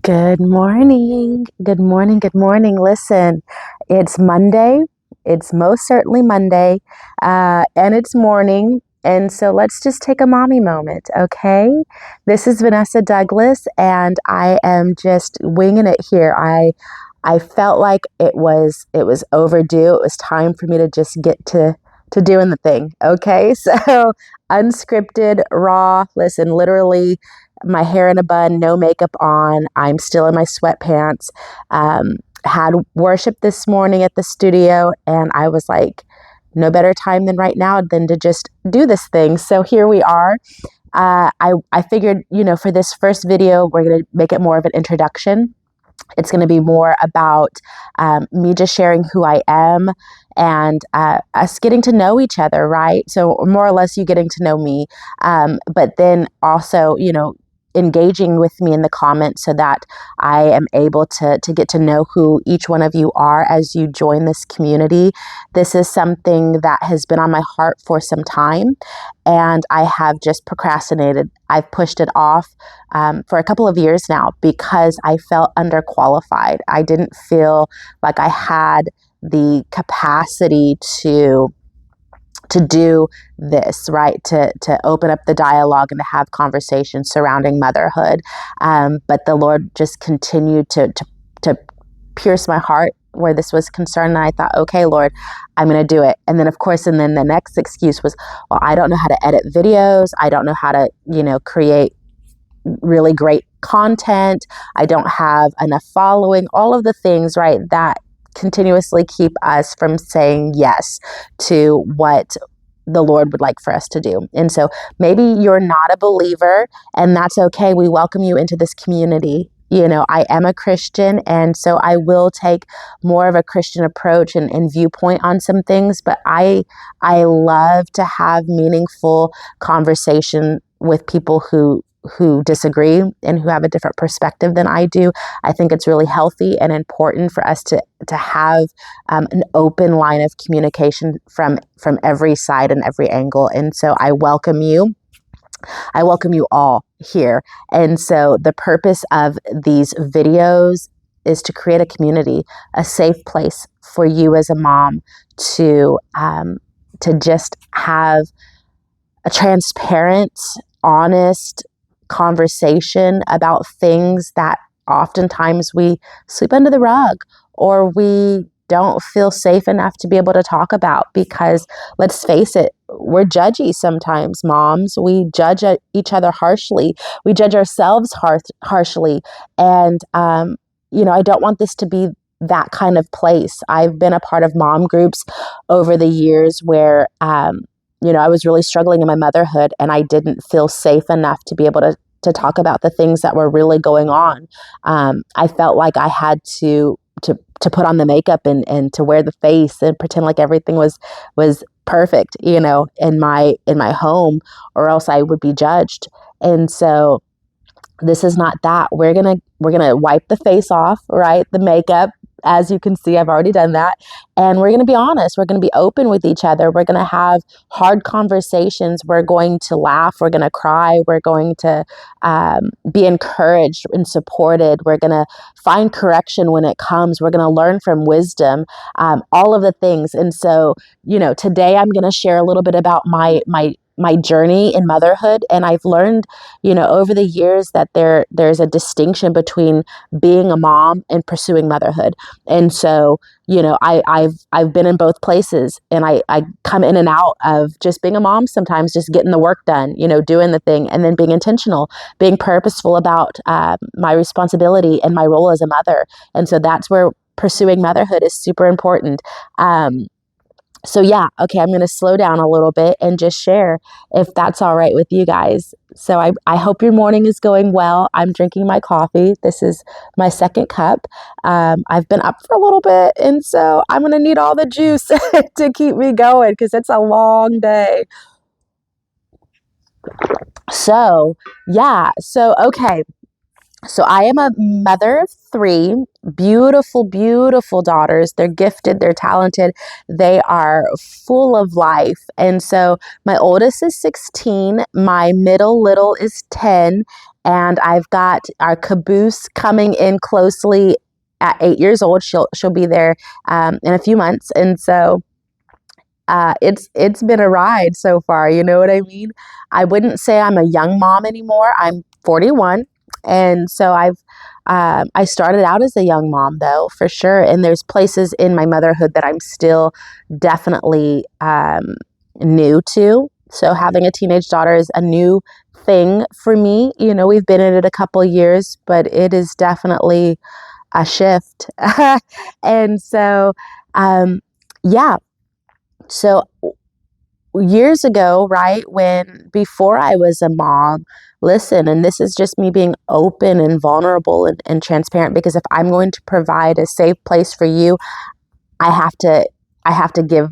Good morning. Good morning. Good morning. Listen, it's Monday. It's most certainly Monday, and it's morning. And so let's just take a mommy moment, okay? This is Vanessa Douglas, and I am just winging it here. I felt like it was overdue. It was time for me to just get to doing the thing, okay? So unscripted, raw. Listen, literally my hair in a bun, no makeup on. I'm still in my sweatpants. Had worship this morning at the studio, and I was like, no better time than right now than to just do this thing. So here we are. I figured, for this first video, we're going to make it more of an introduction. It's going to be more about me just sharing who I am and us getting to know each other, right? So more or less you getting to know me, but then also, engaging with me in the comments so that I am able to get to know who each one of you are as you join this community. This is something that has been on my heart for some time, and I have just procrastinated. I've pushed it off for a couple of years now because I felt underqualified. I didn't feel like I had the capacity to do this, right? To open up the dialogue and to have conversations surrounding motherhood. But the Lord just continued to pierce my heart where this was concerned. And I thought, okay, Lord, I'm going to do it. And then, of course, and then the next excuse was, well, I don't know how to edit videos. I don't know how to, create really great content. I don't have enough following, all of the things, right, that continuously keep us from saying yes to what the Lord would like for us to do. And so maybe you're not a believer, and that's okay. We welcome you into this community. I am a Christian, and so I will take more of a Christian approach and viewpoint on some things, but I love to have meaningful conversation with people who disagree and who have a different perspective than I do. I think it's really healthy and important for us to have an open line of communication from every side and every angle. And so I welcome you. I welcome you all here. And so the purpose of these videos is to create a community, a safe place for you as a mom to just have a transparent, honest conversation about things that oftentimes we sweep under the rug or we don't feel safe enough to be able to talk about, because let's face it, we're judgy sometimes, moms. We judge each other harshly. We judge ourselves harshly. And, I don't want this to be that kind of place. I've been a part of mom groups over the years where, I was really struggling in my motherhood, and I didn't feel safe enough to be able to talk about the things that were really going on. I felt like I had to put on the makeup and to wear the face and pretend like everything was perfect, in my home, or else I would be judged. And so this is not that. We're gonna wipe the face off, right? The makeup. As you can see, I've already done that. And we're going to be honest. We're going to be open with each other. We're going to have hard conversations. We're going to laugh. We're going to cry. We're going to be encouraged and supported. We're going to find correction when it comes. We're going to learn from wisdom, all of the things. And so, today I'm going to share a little bit about my journey in motherhood. And I've learned, over the years that there's a distinction between being a mom and pursuing motherhood. And so, I've been in both places, and I come in and out of just being a mom, sometimes just getting the work done, doing the thing, and then being intentional, being purposeful about my responsibility and my role as a mother. And so that's where pursuing motherhood is super important. So yeah, okay, I'm going to slow down a little bit and just share if that's all right with you guys. So I hope your morning is going well. I'm drinking my coffee. This is my second cup. I've been up for a little bit, and so I'm going to need all the juice to keep me going because it's a long day. So yeah, okay. So I am a mother of three beautiful, beautiful daughters. They're gifted, they're talented, they are full of life. And so my oldest is 16, my middle little is 10, And I've got our caboose coming in closely at 8 years old. She'll be there in a few months. And so it's been a ride so far. You know what I mean? I wouldn't say I'm a young mom anymore. I'm 41, and so I started out as a young mom though, for sure. And there's places in my motherhood that I'm still definitely new to. So having a teenage daughter is a new thing for me. You know, we've been in it a couple years, but it is definitely a shift. And so, um, yeah. So years ago, right, when before I was a mom, listen, and this is just me being open and vulnerable and transparent, because if I'm going to provide a safe place for you, I have to give,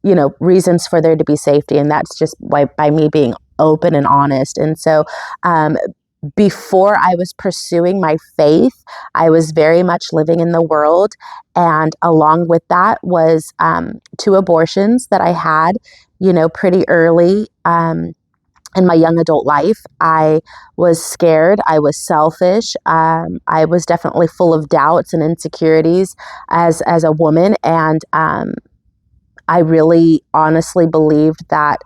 you know, reasons for there to be safety. And that's just by me being open and honest. And so, before I was pursuing my faith, I was very much living in the world. And along with that was 2 abortions that I had, you know, pretty early in my young adult life. I was scared. I was selfish. I was definitely full of doubts and insecurities as a woman. And I really honestly believed that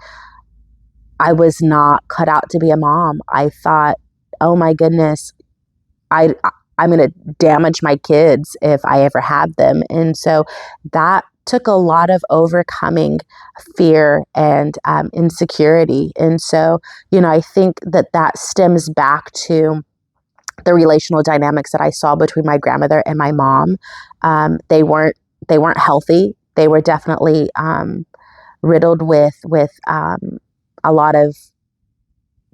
I was not cut out to be a mom. I thought, oh my goodness, I I'm going to damage my kids if I ever have them. And so that took a lot of overcoming fear and insecurity. And so, you know, I think that stems back to the relational dynamics that I saw between my grandmother and my mom. They weren't healthy. They were definitely riddled with a lot of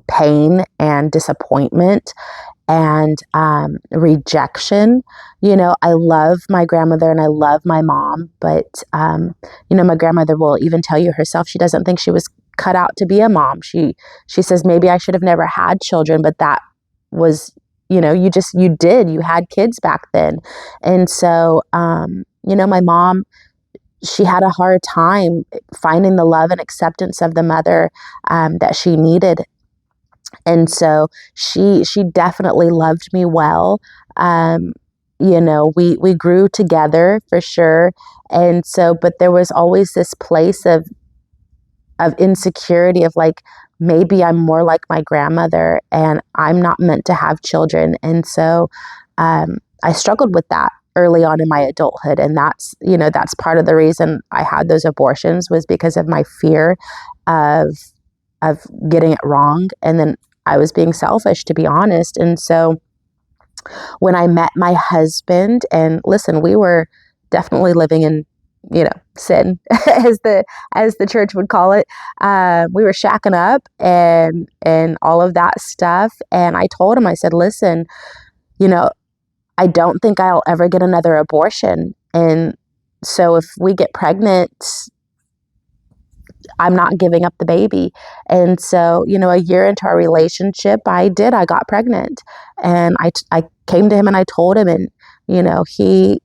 pain and disappointment and rejection. You know, I love my grandmother and I love my mom, but, you know, my grandmother will even tell you herself, she doesn't think she was cut out to be a mom. She says, maybe I should have never had children, but that was, you know, you had kids back then. And so, you know, my mom, she had a hard time finding the love and acceptance of the mother that she needed. And so she definitely loved me well. You know, we grew together for sure. And so, but there was always this place of insecurity of like, maybe I'm more like my grandmother and I'm not meant to have children. And so I struggled with that early on in my adulthood. And that's, you know, that's part of the reason I had those abortions, was because of my fear of getting it wrong. And then I was being selfish, to be honest. And so when I met my husband, and listen, we were definitely living in, you know, sin, as the church would call it. We were shacking up and all of that stuff. And I told him, I said, listen, you know, I don't think I'll ever get another abortion. And so if we get pregnant, I'm not giving up the baby. And so, you know, a year into our relationship, I got pregnant, and I came to him and I told him, and, you know, he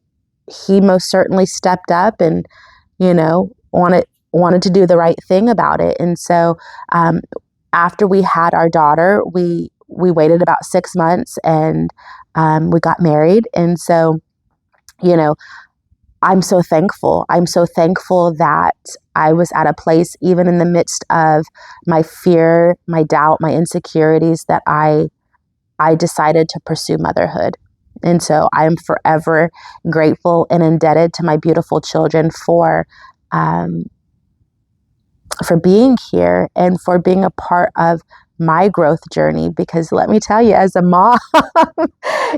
most certainly stepped up and, you know, wanted to do the right thing about it. And so, after we had our daughter, we waited about 6 months, and we got married. And so, you know, I'm so thankful. I'm so thankful that I was at a place, even in the midst of my fear, my doubt, my insecurities, that I decided to pursue motherhood. And so I am forever grateful and indebted to my beautiful children for being here and for being a part of my growth journey. Because let me tell you, as a mom,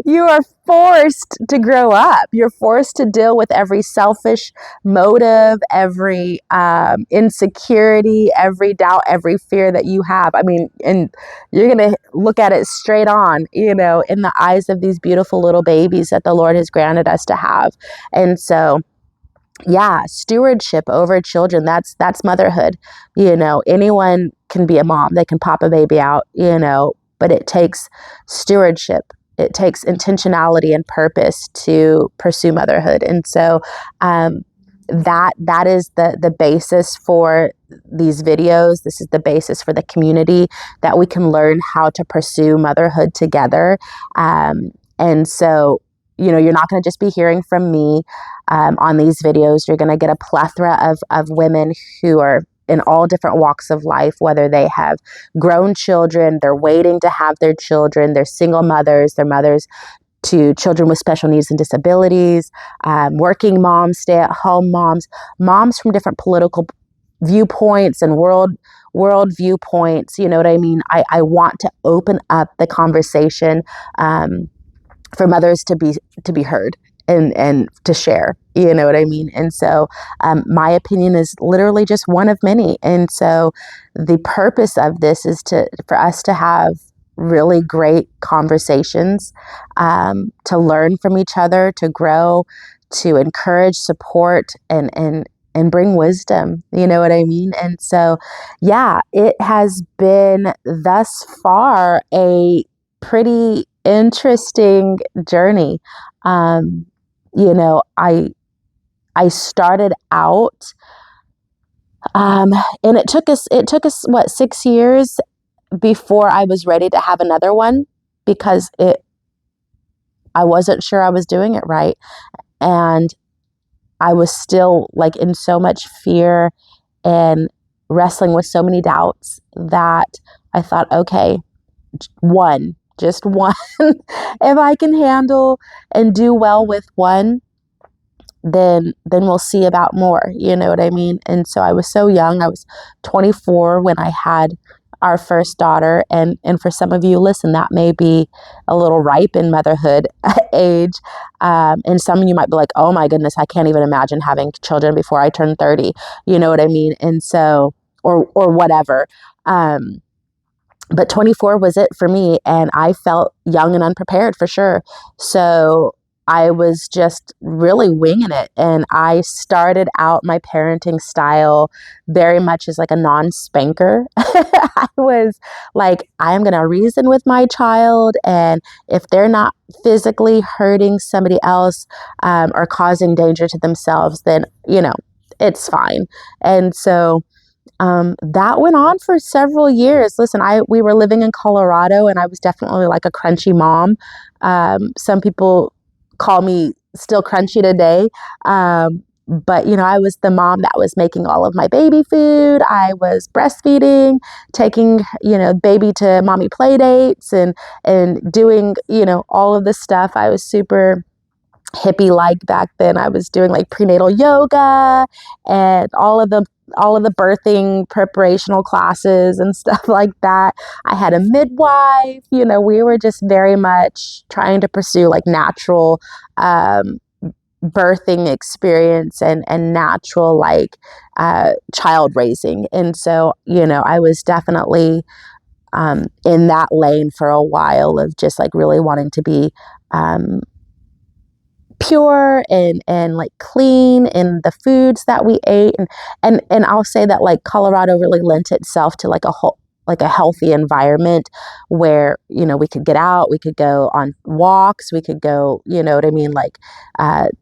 you are forced to grow up. You're forced to deal with every selfish motive, every insecurity, every doubt, every fear that you have. I mean, and you're going to look at it straight on, you know, in the eyes of these beautiful little babies that the Lord has granted us to have. And so, yeah, stewardship over children, that's motherhood. You know, anyone can be a mom. They can pop a baby out, you know, but it takes stewardship. It takes intentionality and purpose to pursue motherhood. And so, that is the basis for these videos. This is the basis for the community, that we can learn how to pursue motherhood together. And so, you're not going to just be hearing from me on these videos. You're going to get a plethora of women who are in all different walks of life, whether they have grown children, they're waiting to have their children, they're single mothers, they're mothers to children with special needs and disabilities, working moms, stay-at-home moms, moms from different political viewpoints and world viewpoints. You know what I mean? I want to open up the conversation for mothers to be heard and to share. You know what I mean? And so my opinion is literally just one of many. And so the purpose of this is for us to have really great conversations, to learn from each other, to grow, to encourage, support, and bring wisdom. You know what I mean? And so, yeah, it has been thus far a pretty interesting journey. I started out, and it took us what, 6 years before I was ready to have another one, because I wasn't sure I was doing it right. And I was still like in so much fear and wrestling with so many doubts that I thought, okay, just one. If I can handle and do well with one, then we'll see about more. You know what I mean? And so I was so young. I was 24 when I had our first daughter. And for some of you, listen, that may be a little ripe in motherhood age. And some of you might be like, oh my goodness, I can't even imagine having children before I turn 30. You know what I mean? And so, or whatever. But 24 was it for me, and I felt young and unprepared for sure. So I was just really winging it, and I started out my parenting style very much as like a non-spanker. I was like, I'm going to reason with my child, and if they're not physically hurting somebody else or causing danger to themselves, then, it's fine. And so that went on for several years. Listen, we were living in Colorado, and I was definitely like a crunchy mom. Some people call me still crunchy today. But I was the mom that was making all of my baby food. I was breastfeeding, taking, baby to mommy play dates, and doing, all of this stuff. I was super hippie like back then. I was doing like prenatal yoga and all of the birthing preparational classes and stuff like that. I had a midwife. We were just very much trying to pursue like natural birthing experience and natural like child raising. And so, I was definitely in that lane for a while of just like really wanting to be pure and like clean in the foods that we ate. And I'll say that like Colorado really lent itself to like a healthy environment where, we could get out, we could go on walks, we could go, you know what I mean? Like,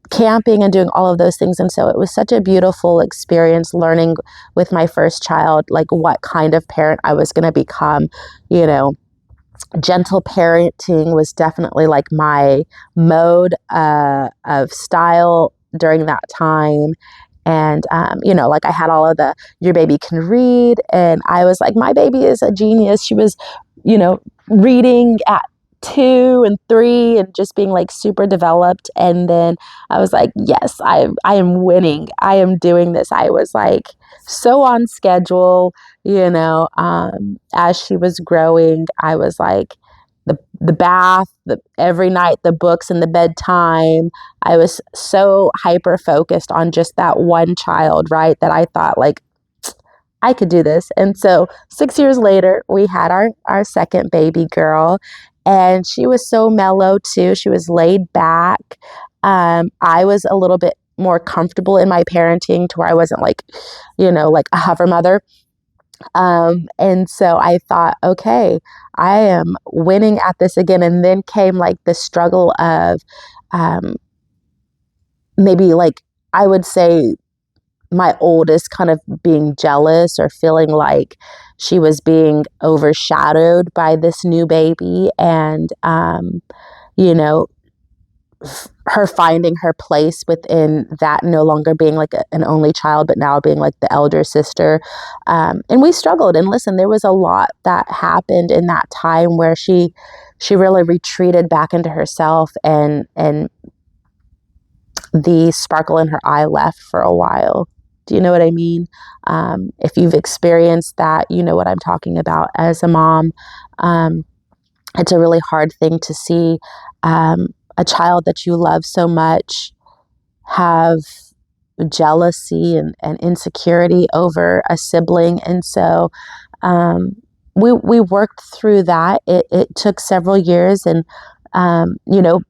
camping and doing all of those things. And so it was such a beautiful experience learning with my first child, like what kind of parent I was going to become. Gentle parenting was definitely like my mode of style during that time. And, like I had all of your baby can read. And I was like, my baby is a genius. She was, reading at 2 and 3 and just being like super developed. And then I was like, yes, I am winning. I am doing this. I was like so on schedule, as she was growing. I was like the bath, every night, the books and the bedtime. I was so hyper focused on just that one child, right? That I thought like, I could do this. And so 6 years later, we had our second baby girl, and she was so mellow too. She was laid back. I was a little bit more comfortable in my parenting to where I wasn't like, like a hover mother. And so I thought, okay, I am winning at this again. And then came like the struggle of maybe like, I would say my oldest kind of being jealous or feeling like she was being overshadowed by this new baby, and you know, her finding her place within that, no longer being like an only child, but now being like the elder sister. And we struggled. And listen, there was a lot that happened in that time where she really retreated back into herself, and the sparkle in her eye left for a while. Do you know what I mean? If you've experienced that, you know what I'm talking about. As a mom, it's a really hard thing to see a child that you love so much have jealousy and insecurity over a sibling. And so we worked through that. It took several years, and you know,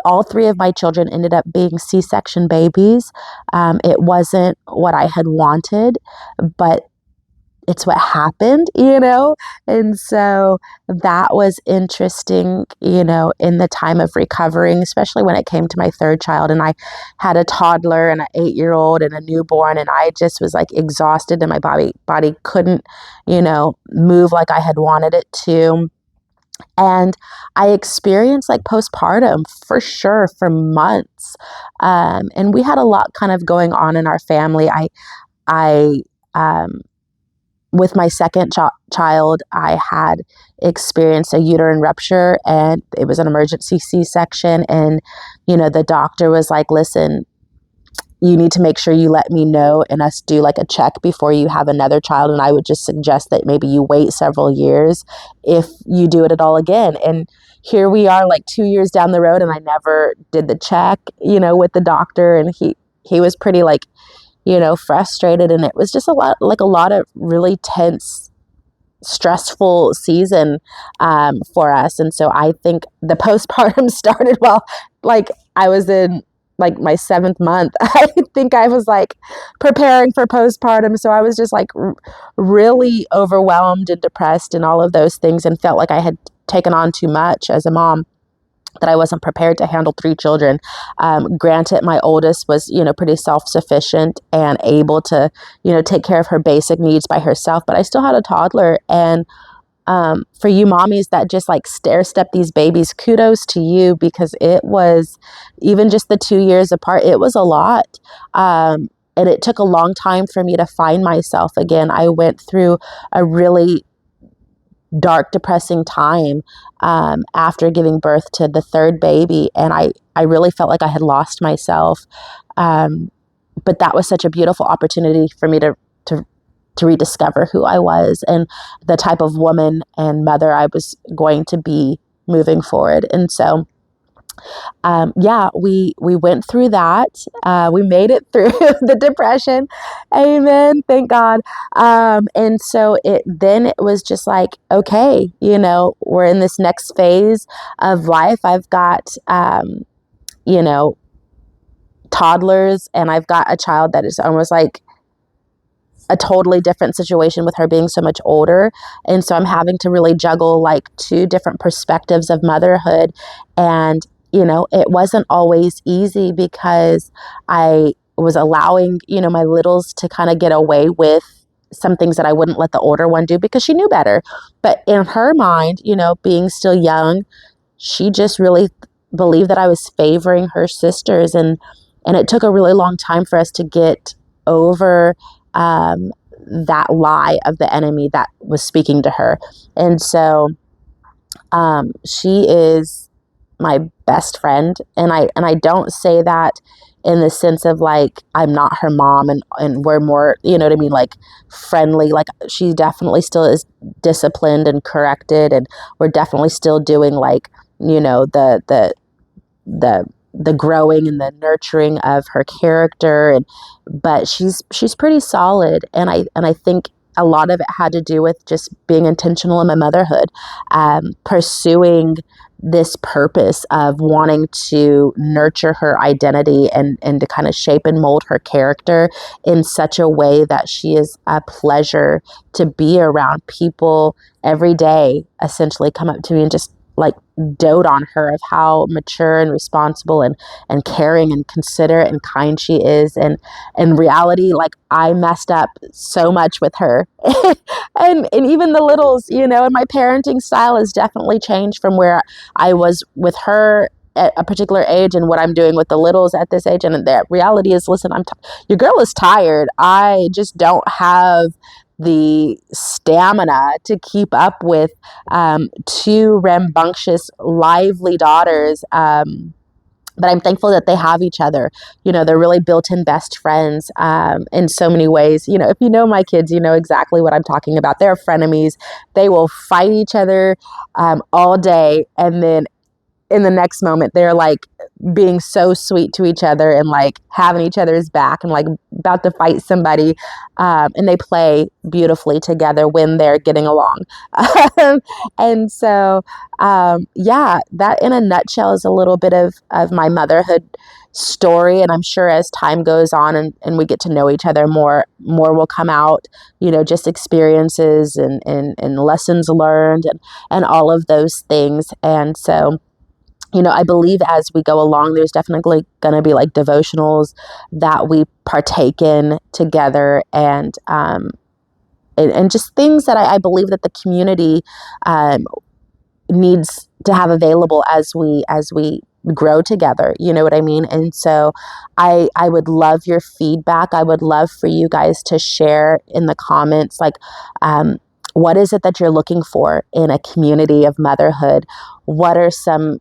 all three of my children ended up being C-section babies. It wasn't what I had wanted, but it's what happened, you know? And so that was interesting, you know, in the time of recovering, especially when it came to my third child. And I had a toddler and an 8-year-old and a newborn, and I just was like exhausted, and my body couldn't, you know, move like I had wanted it to. And I experienced like postpartum for sure for months. And we had a lot kind of going on in our family. I, with my second child, I had experienced a uterine rupture, and it was an emergency C-section. And, you know, the doctor was like, listen, you need to make sure you let me know and us do like a check before you have another child. And I would just suggest that maybe you wait several years if you do it at all again. And here we are like 2 years down the road, and I never did the check, you know, with the doctor. And he was pretty like, you know, frustrated. And it was just a lot of really tense, stressful season for us. And so I think the postpartum started while like I was in like my 7th month. I think I was like preparing for postpartum. So I was just like really overwhelmed and depressed and all of those things, and felt like I had taken on too much as a mom, that I wasn't prepared to handle 3 children. Granted, my oldest was, you know, pretty self-sufficient and able to, you know, take care of her basic needs by herself, but I still had a toddler. And for you mommies that just like stair step these babies, kudos to you, because it was, even just the 2 years apart, it was a lot. And it took a long time for me to find myself again. I went through a really dark, depressing time after giving birth to the third baby. And I really felt like I had lost myself. But that was such a beautiful opportunity for me to rediscover who I was and the type of woman and mother I was going to be moving forward. And so, yeah, we went through that. We made it through the depression. Amen. Thank God. And so it was just like, okay, you know, we're in this next phase of life. I've got, you know, toddlers, and I've got a child that is almost like a totally different situation with her being so much older. And so I'm having to really juggle like 2 different perspectives of motherhood. And, you know, it wasn't always easy, because I was allowing, you know, my littles to kind of get away with some things that I wouldn't let the older one do, because she knew better. But in her mind, you know, being still young, she just really believed that I was favoring her sisters. And it took a really long time for us to get over that lie of the enemy that was speaking to her. And so she is my best friend. And I don't say that in the sense of like I'm not her mom and we're more, you know what I mean, like friendly. Like she definitely still is disciplined and corrected, and we're definitely still doing like, you know, the growing and the nurturing of her character. And but she's pretty solid. And I think a lot of it had to do with just being intentional in my motherhood, pursuing this purpose of wanting to nurture her identity and to kind of shape and mold her character in such a way that she is a pleasure to be around. People every day essentially come up to me and just like dote on her of how mature and responsible and caring and considerate and kind she is. And in reality, like I messed up so much with her. And even the littles, and my parenting style has definitely changed from where I was with her at a particular age and what I'm doing with the littles at this age. And the reality is, listen, your girl is tired. I just don't have the stamina to keep up with two rambunctious, lively daughters. But I'm thankful that they have each other. They're really built-in best friends in so many ways. If you know my kids, you know exactly what I'm talking about. They're frenemies. They will fight each other all day, and then in the next moment they're like being so sweet to each other and like having each other's back and like about to fight somebody, and they play beautifully together when they're getting along. And so yeah, that in a nutshell is a little bit of my motherhood story. And I'm sure as time goes on and we get to know each other more will come out, just experiences and lessons learned and all of those things. And so I believe as we go along, there's definitely going to be like devotionals that we partake in together, and just things that I believe that the community needs to have available as we grow together. You know what I mean? And so I would love your feedback. I would love for you guys to share in the comments, like, what is it that you're looking for in a community of motherhood? What are some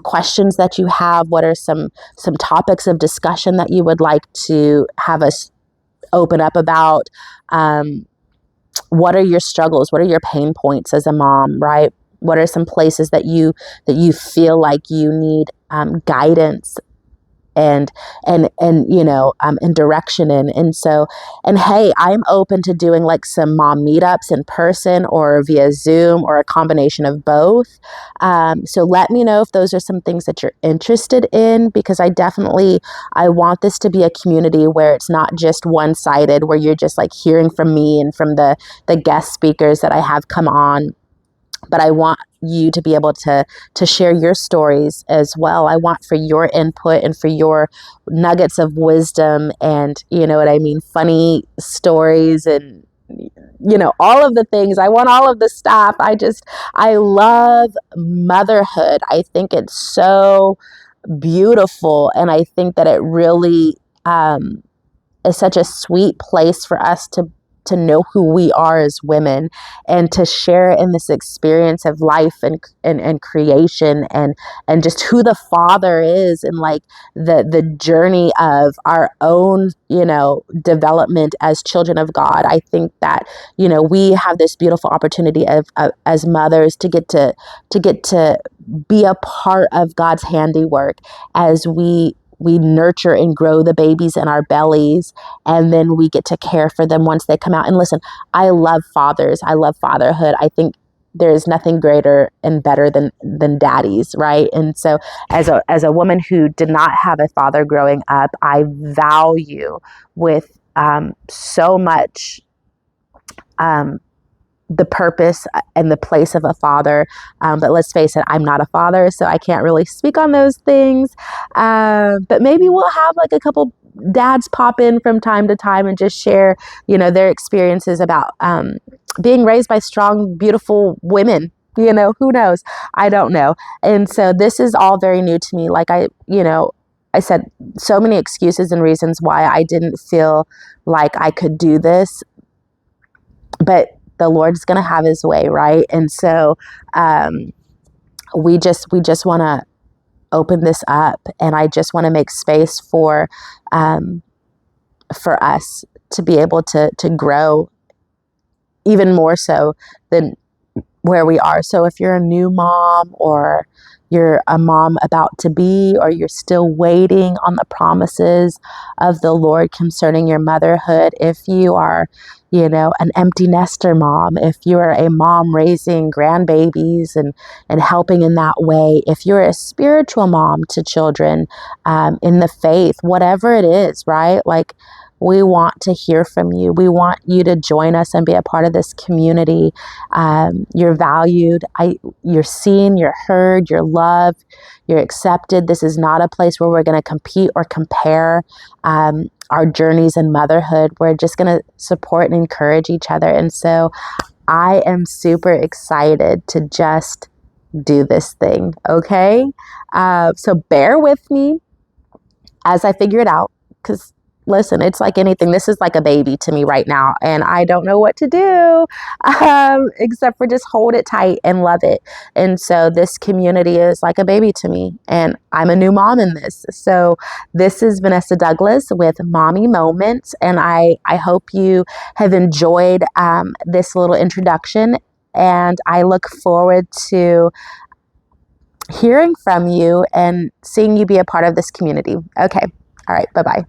questions that you have? What are some topics of discussion that you would like to have us open up about? What are your struggles? What are your pain points as a mom, right? What are some places that you feel like you need guidance and direction in? And so, and hey, I'm open to doing like some mom meetups in person or via Zoom or a combination of both. So let me know if those are some things that you're interested in, because I want this to be a community where it's not just one-sided, where you're just like hearing from me and from the guest speakers that I have come on. But I want you to be able to share your stories as well. I want for your input and for your nuggets of wisdom and, you know what I mean, funny stories and, all of the things. I want all of the stuff. I love motherhood. I think it's so beautiful. And I think that it really is such a sweet place for us to know who we are as women and to share in this experience of life and creation and just who the Father is and like the journey of our own, development as children of God. I think that, we have this beautiful opportunity of as mothers to get to be a part of God's handiwork as we nurture and grow the babies in our bellies, and then we get to care for them once they come out. And listen, I love fathers. I love fatherhood. I think there is nothing greater and better than daddies, right? And so as a woman who did not have a father growing up, I value with so much the purpose and the place of a father. But let's face it, I'm not a father, so I can't really speak on those things. But maybe we'll have like a couple dads pop in from time to time and just share, their experiences about being raised by strong, beautiful women. Who knows? I don't know. And so this is all very new to me. Like I said so many excuses and reasons why I didn't feel like I could do this, but the Lord's going to have his way, right? And so we just want to open this up, and I just want to make space for us to be able to grow even more so than where we are. So if you're a new mom, or you're a mom about to be, or you're still waiting on the promises of the Lord concerning your motherhood, if you are, an empty nester mom, if you're a mom raising grandbabies and helping in that way, if you're a spiritual mom to children in the faith, whatever it is, right? Like, We want to hear from you. We want you to join us and be a part of this community. You're valued. You're seen, you're heard, you're loved, you're accepted. This is not a place where we're going to compete or compare our journeys in motherhood. We're just going to support and encourage each other. And so I am super excited to just do this thing, okay? So bear with me as I figure it out, because listen, it's like anything. This is like a baby to me right now, and I don't know what to do except for just hold it tight and love it. And so this community is like a baby to me, and I'm a new mom in this. So this is Vanessa Douglas with Mommy Moments, and I hope you have enjoyed this little introduction, and I look forward to hearing from you and seeing you be a part of this community. Okay. All right. Bye-bye.